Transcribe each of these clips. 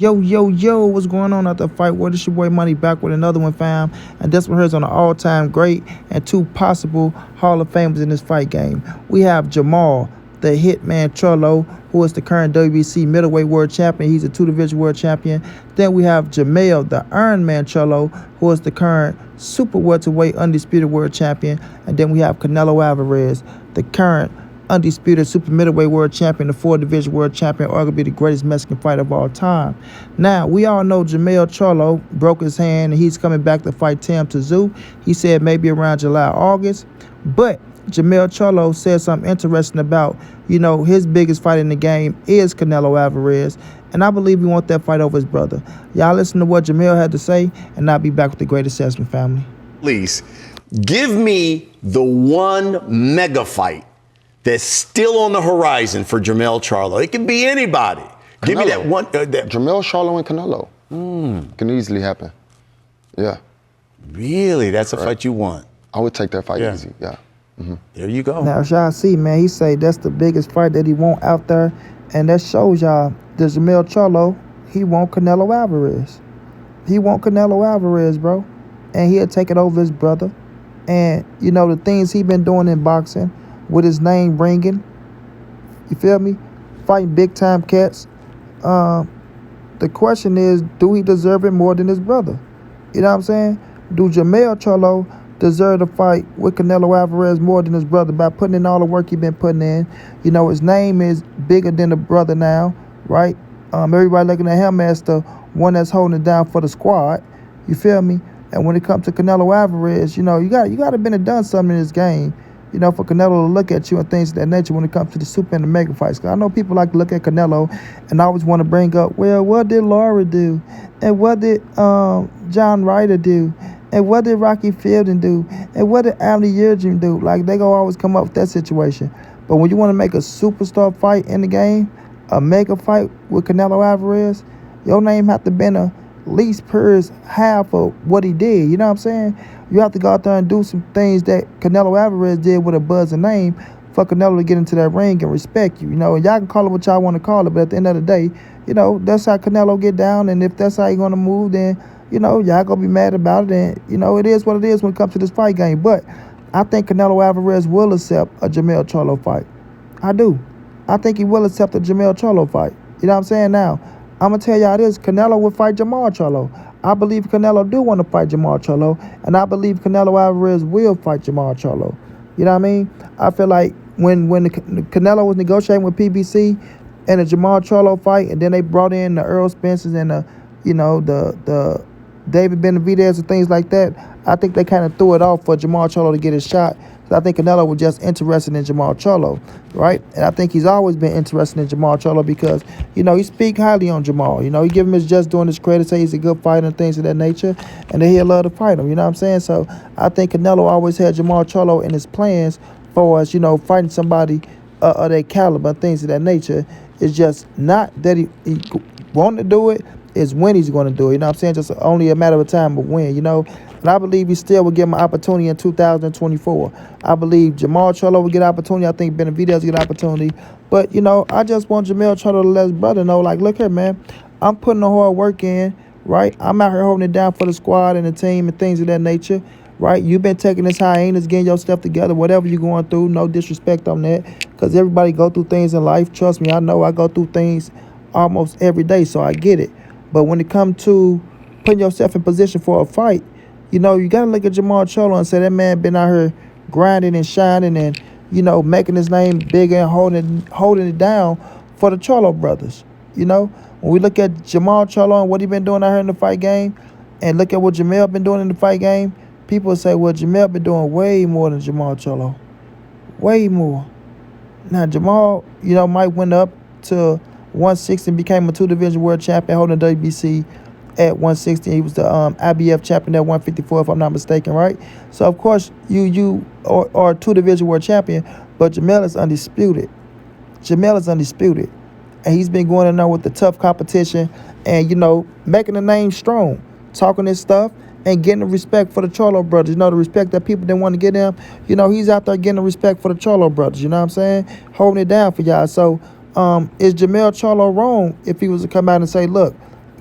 Yo, what's going on out the fight? Well, this your boy Money back with another one, fam. And this one here's on an all-time great and two possible Hall of Famers in this fight game. We have Jermell, the Hitman Charlo, who is the current WBC middleweight world champion. He's a two-division world champion. Then we have Jermell, the Iron Man Charlo, who is the current super welterweight undisputed world champion. And then we have Canelo Alvarez, the current undisputed super middleweight world champion, the four-division world champion, arguably the greatest Mexican fighter of all time. Now, we all know Jermell Charlo broke his hand, and he's coming back to fight Tim Tszyu. He said maybe around July, August. But Jermell Charlo said something interesting about, his biggest fight in the game is Canelo Alvarez. And I believe he wants that fight over his brother. Y'all listen to what Jermell had to say, and I'll be back with the great assessment, family. Please, give me the one mega fight that's still on the horizon for Jermell Charlo. It can be anybody. Canelo. Give me that one. Jermell Charlo and Canelo. Can easily happen. Yeah. Really? That's a fight you want? I would take that fight easy, yeah. There you go. Now, as y'all see, man, he say that's the biggest fight that he want out there. And that shows y'all that Jermell Charlo, he want Canelo Alvarez. He want Canelo Alvarez, bro. And he'll take it over his brother. And, the things he been doing in boxing, with his name ringing, you feel me? Fighting big-time cats. The question is, do he deserve it more than his brother? You know what I'm saying? Do Jermell Charlo deserve to fight with Canelo Alvarez more than his brother by putting in all the work he been putting in? His name is bigger than the brother now, right? Everybody looking at him as the one that's holding it down for the squad. You feel me? And when it comes to Canelo Alvarez, you got to been and done something in this game, for Canelo to look at you and things of that nature when it comes to the super and the mega fights. 'Cause I know people like to look at Canelo and always want to bring up, well, what did Laura do? And what did John Ryder do? And what did Rocky Fielding do? And what did Anthony Yurgin do? Like, they gonna always come up with that situation. But when you want to make a superstar fight in the game, a mega fight with Canelo Alvarez, your name have to been at least per half of what he did. You know what I'm saying? You have to go out there and do some things that Canelo Alvarez did with a buzzing name for Canelo to get into that ring and respect you. And y'all can call it what y'all want to call it, but at the end of the day, that's how Canelo get down. And if that's how he gonna move, then y'all gonna be mad about it. And it is what it is when it comes to this fight game. But I think Canelo Alvarez will accept a Jermell Charlo fight. I do. I think he will accept a Jermell Charlo fight. You know what I'm saying? Now, I'm going to tell y'all this. Canelo will fight Jermell Charlo. I believe Canelo do want to fight Jermell Charlo. And I believe Canelo Alvarez will fight Jermell Charlo. You know what I mean? I feel like when Canelo was negotiating with PBC and the Jermell Charlo fight, and then they brought in the Earl Spencers and the David Benavidez and things like that, I think they kind of threw it off for Jermell Charlo to get his shot. I think Canelo was just interested in Jermell Charlo, right? And I think he's always been interested in Jermell Charlo because, he speak highly on Jermell. He give him his just doing his credit, say he's a good fighter and things of that nature, and that he'll love to fight him, you know what I'm saying? So I think Canelo always had Jermell Charlo in his plans for us, fighting somebody of that caliber and things of that nature. It's just not that he want to do it, it's when he's going to do it, you know what I'm saying? Just only a matter of time of when, And I believe he still will give him an opportunity in 2024. I believe Jermell Charlo will get an opportunity. I think Benavidez will get an opportunity. But, I just want Jermell Charlo to let his brother know, like, look here, man, I'm putting the hard work in, right? I'm out here holding it down for the squad and the team and things of that nature, right? You've been taking this hiatus, getting your stuff together, whatever you're going through. No disrespect on that, because everybody go through things in life. Trust me, I know I go through things almost every day, so I get it. But when it comes to putting yourself in position for a fight, you got to look at Jermell Charlo and say that man been out here grinding and shining and, making his name bigger and holding it down for the Charlo brothers. When we look at Jermell Charlo and what he been doing out here in the fight game and look at what Jermell been doing in the fight game, people say, well, Jermell been doing way more than Jermell Charlo. Way more. Now, Jermell, might went up to 160 and became a two-division world champion holding the WBC at 160. He was the IBF champion at 154, if I'm not mistaken, right? So, of course, you are a two-division world champion, but Jermell is undisputed. Jermell is undisputed. And he's been going in there with the tough competition and, making the name strong, talking his stuff and getting the respect for the Charlo brothers. The respect that people didn't want to get him. He's out there getting the respect for the Charlo brothers, you know what I'm saying? Holding it down for y'all. So, is Jermell Charlo wrong if he was to come out and say, look,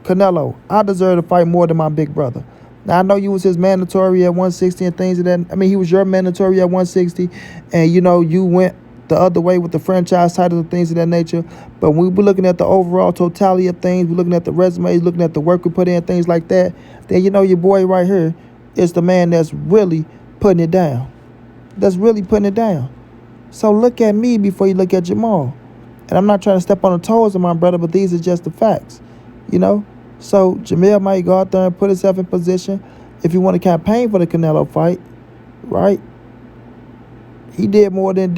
Canelo, I deserve to fight more than my big brother. Now, I know you was his mandatory at 160 and things of that. I mean, he was your mandatory at 160, and, you know, you went the other way with the franchise titles and things of that nature. But when we're looking at the overall totality of things, we're looking at the resumes, looking at the work we put in, things like that, then, you know, your boy right here is the man that's really putting it down. That's really putting it down. So look at me before you look at Jermell. And I'm not trying to step on the toes of my brother, but these are just the facts, you know? So Jermell might go out there and put himself in position if you want to campaign for the Canelo fight, right? He did more than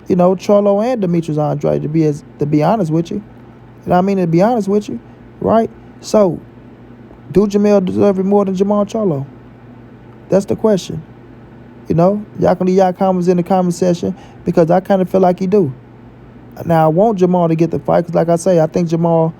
you know, Charlo and Demetrius Andrade, to be honest with you. You know what I mean? To be honest with you, right? So, do Jermell deserve it more than Jermall Charlo? That's the question. You know, y'all can leave y'all comments in the comment section because I kind of feel like he do. Now, I want Jermell to get the fight because, like I say, I think Jermell,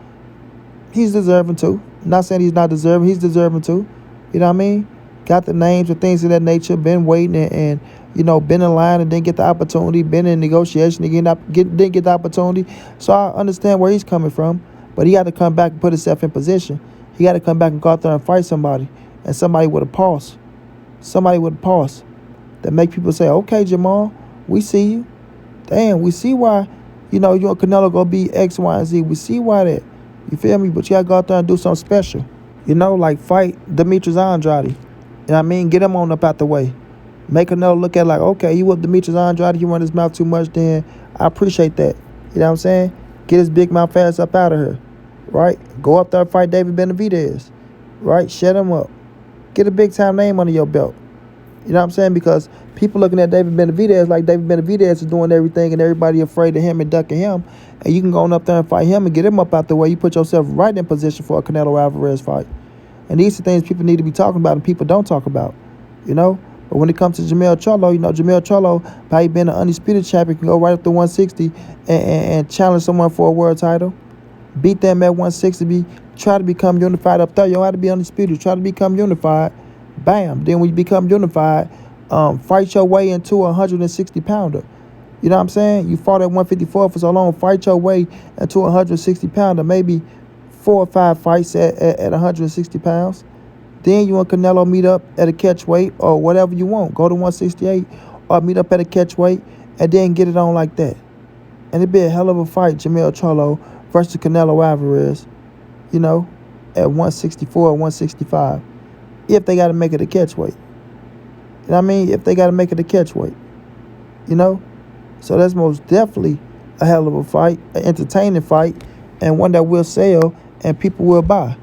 he's deserving too. Not saying he's not deserving, he's deserving too. You know what I mean? Got the names and things of that nature, been waiting and you know, been in line and didn't get the opportunity, been in negotiation again, didn't get the opportunity. So I understand where he's coming from, but he had to come back and put himself in position. He had to come back and go out there and fight somebody, and somebody with a pulse. Somebody with a pulse that make people say, okay, Jermell, we see you. Damn, we see why, you know, you and Canelo gonna be X, Y, and Z. We see why that. You feel me? But you gotta go out there and do something special. You know, like fight Demetrius Andrade. You know what I mean? Get him on up out the way. Make Canelo look at like, okay, you with Demetrius Andrade, he run his mouth too much, then I appreciate that. You know what I'm saying? Get his big mouth ass up out of here. Right? Go up there and fight David Benavidez. Right? Shut him up. Get a big time name under your belt. You know what I'm saying? Because people looking at David Benavidez like David Benavidez is doing everything and everybody afraid of him and ducking him. And you can go on up there and fight him and get him up out the way. You put yourself right in position for a Canelo Alvarez fight. And these are things people need to be talking about and people don't talk about. You know? But when it comes to Jermell Charlo, you know, Jermell Charlo, by being an undisputed champion, can go right up to 160 and challenge someone for a world title. Beat them at 160, try to become unified up there. You don't have to be undisputed. Try to become unified. Bam. Then when you become unified, fight your way into a 160-pounder. You know what I'm saying? You fought at 154 for so long. Fight your way into a 160-pounder. Maybe 4 or 5 fights at 160 pounds. Then you and Canelo meet up at a catch weight or whatever you want. Go to 168 or meet up at a catch weight and then get it on like that. And it'd be a hell of a fight, Jermell Charlo versus Canelo Alvarez, you know, at 164 or 165. If they got to make it a catch weight. You know what I mean? If they got to make it a catch weight. You know? So that's most definitely a hell of a fight, an entertaining fight, and one that will sell and people will buy.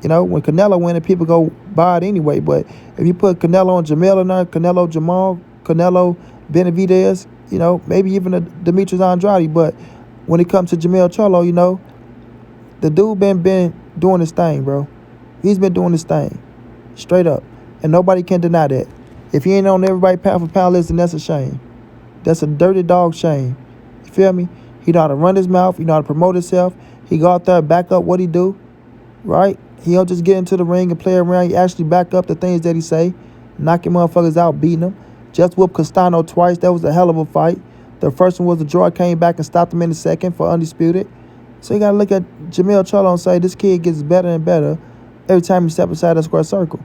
You know, when Canelo win it, people go buy it anyway. But if you put Canelo and Jermell in there, Canelo Jermell, Canelo Benavidez, you know, maybe even a Demetrius Andrade. But when it comes to Jermell Charlo, you know, the dude been doing his thing, bro. He's been doing his thing. Straight up. And nobody can deny that. If he ain't on everybody pound for pound list, then that's a shame. That's a dirty dog shame. You feel me? He know how to run his mouth. He know how to promote himself. He go out there, back up what he do. Right? He don't just get into the ring and play around. He actually back up the things that he say. Knocking motherfuckers out, beating them. Just whooped Castano twice. That was a hell of a fight. The first one was the draw. Came back and stopped him in the second for undisputed. So you got to look at Jermell Charlo and say, this kid gets better and better every time he step inside that square circle.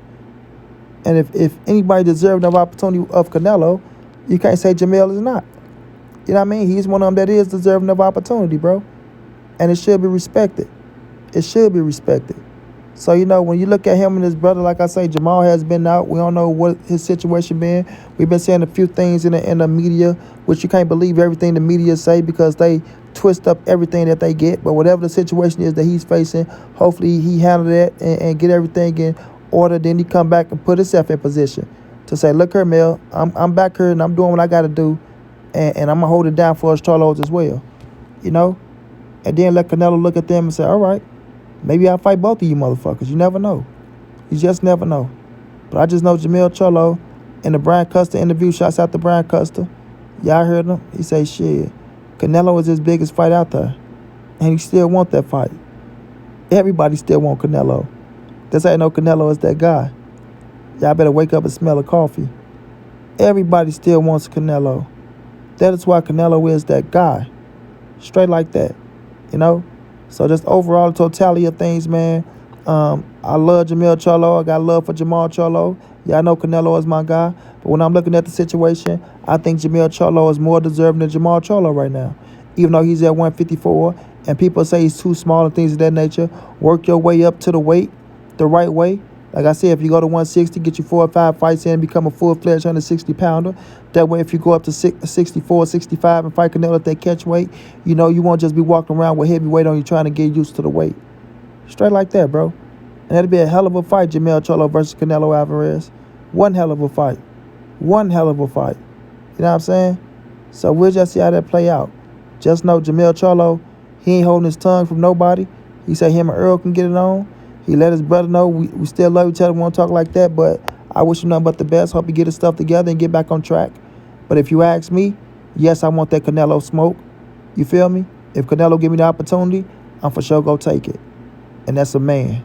And if anybody deserves an opportunity of Canelo, you can't say Jermell is not. You know what I mean? He's one of them that is deserving of opportunity, bro. And it should be respected. It should be respected. So, you know, when you look at him and his brother, like I say, Jermell has been out. We don't know what his situation been. We've been saying a few things in the media, which you can't believe everything the media say because they twist up everything that they get. But whatever the situation is that he's facing, hopefully he handle that and get everything in order. Then he come back and put himself in position to say, look here, Mel, I'm back here and I'm doing what I got to do. And I'm going to hold it down for us Charlos as well. You know? And then let Canelo look at them and say, all right, maybe I'll fight both of you motherfuckers. You never know. You just never know. But I just know Jermell Charlo in the Brian Custer interview, shouts out to Brian Custer. Y'all heard him? He say, shit, Canelo is his biggest fight out there. And he still want that fight. Everybody still want Canelo. This ain't no Canelo is that guy. Y'all better wake up and smell a coffee. Everybody still wants Canelo. That is why Canelo is that guy. Straight like that. You know? So just overall, the totality of things, man. I love Jermell Charlo. I got love for Jermall Charlo. Yeah, I know Canelo is my guy. But when I'm looking at the situation, I think Jermell Charlo is more deserving than Jermall Charlo right now. Even though he's at 154, and people say he's too small and things of that nature, work your way up to the weight the right way. Like I said, if you go to 160, get you 4 or 5 fights in, become a full-fledged 160-pounder. That way, if you go up to 64, 65 and fight Canelo at that catch weight, you know, you won't just be walking around with heavy weight on you trying to get used to the weight. Straight like that, bro. And that'd be a hell of a fight, Jermell Charlo versus Canelo Alvarez. One hell of a fight. One hell of a fight. You know what I'm saying? So we'll just see how that play out. Just know Jermell Charlo, he ain't holding his tongue from nobody. He said him and Earl can get it on. He let his brother know we still love each other, we won't talk like that, but I wish him nothing but the best. Hope he get his stuff together and get back on track. But if you ask me, yes, I want that Canelo smoke. You feel me? If Canelo give me the opportunity, I'm for sure go take it. And that's a man.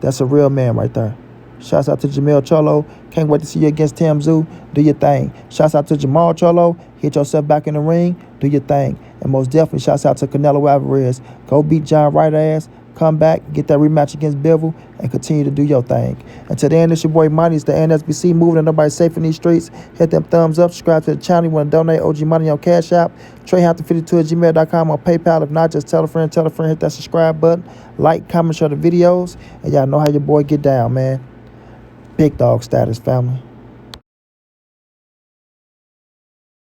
That's a real man right there. Shouts out to Jermell Charlo. Can't wait to see you against Tim Tszyu. Do your thing. Shouts out to Jermall Charlo. Hit yourself back in the ring. Do your thing. And most definitely shouts out to Canelo Alvarez. Go beat John Wright ass. Come back, get that rematch against Bivol, and continue to do your thing. Until then, it's your boy Money. It's the NSBC moving and nobody safe in these streets. Hit them thumbs up. Subscribe to the channel. You want to donate OG Money on Cash App. TreyHampton52@gmail.com or PayPal. If not, just tell a friend, hit that subscribe button. Like, comment, share the videos. And y'all know how your boy get down, man. Big dog status, family.